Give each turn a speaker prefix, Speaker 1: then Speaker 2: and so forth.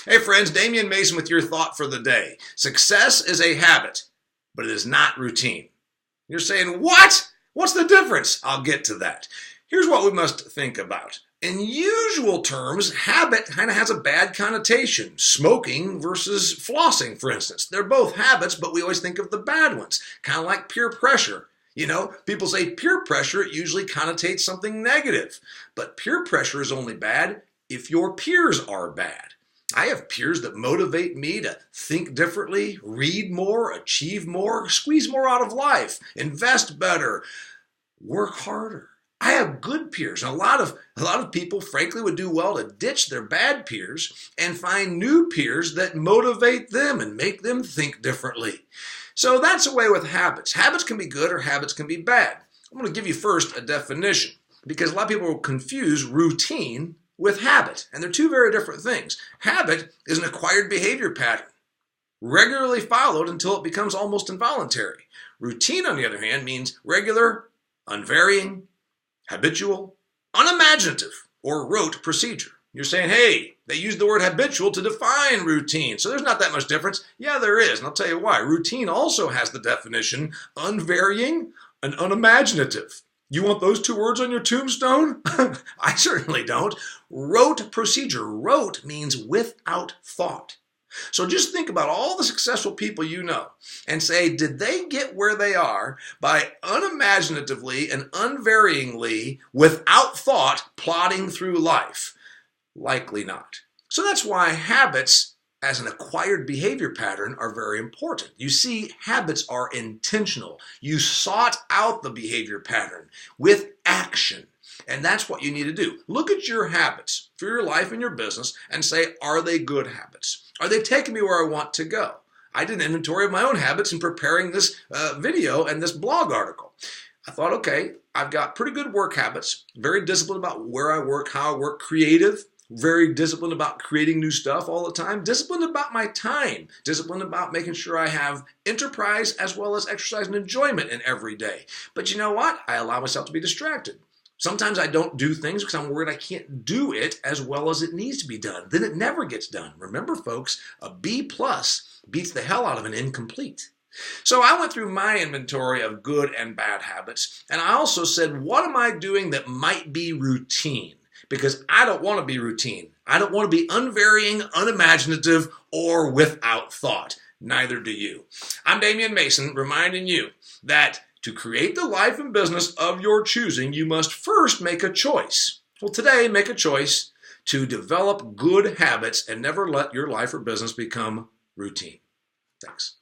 Speaker 1: Hey friends, Damian Mason with your thought for the day. Success is a habit, but it is not routine. You're saying, what? What's the difference? I'll get to that. Here's what we must think about. In usual terms, habit kind of has a bad connotation. Smoking versus flossing, for instance. They're both habits, but we always think of the bad ones. Kind of like peer pressure. You know, people say peer pressure, it usually connotates something negative. But peer pressure is only bad if your peers are bad. I have peers that motivate me to think differently, read more, achieve more, squeeze more out of life, invest better, work harder. I have good peers. And a lot of people, frankly, would do well to ditch their bad peers and find new peers that motivate them and make them think differently. So that's the way with habits. Habits can be good or habits can be bad. I'm going to give you first a definition because a lot of people will confuse routine with habit, and they're two very different things. Habit is an acquired behavior pattern, regularly followed until it becomes almost involuntary. Routine, on the other hand, means regular, unvarying, habitual, unimaginative, or rote procedure. You're saying, hey, they use the word habitual to define routine, so there's not that much difference. Yeah, there is, and I'll tell you why. Routine also has the definition unvarying and unimaginative. You want those two words on your tombstone? I certainly don't. Rote procedure. Rote means without thought. So just think about all the successful people you know and say, did they get where they are by unimaginatively and unvaryingly, without thought, plodding through life? Likely not. So that's why habits as an acquired behavior pattern are very important. You see, habits are intentional. You sought out the behavior pattern with action. And that's what you need to do. Look at your habits for your life and your business and say, are they good habits? Are they taking me where I want to go? I did an inventory of my own habits in preparing this video and this blog article. I thought, okay, I've got pretty good work habits, very disciplined about where I work, how I work, creative, very disciplined about creating new stuff all the time, disciplined about my time, disciplined about making sure I have enterprise as well as exercise and enjoyment in every day. But you know what? I allow myself to be distracted. Sometimes I don't do things because I'm worried I can't do it as well as it needs to be done. Then it never gets done. Remember, folks, a B+ beats the hell out of an incomplete. So I went through my inventory of good and bad habits, and I also said, what am I doing that might be routine? Because I don't want to be routine. I don't want to be unvarying, unimaginative, or without thought. Neither do you. I'm Damian Mason, reminding you that to create the life and business of your choosing, you must first make a choice. Well, today, make a choice to develop good habits and never let your life or business become routine. Thanks.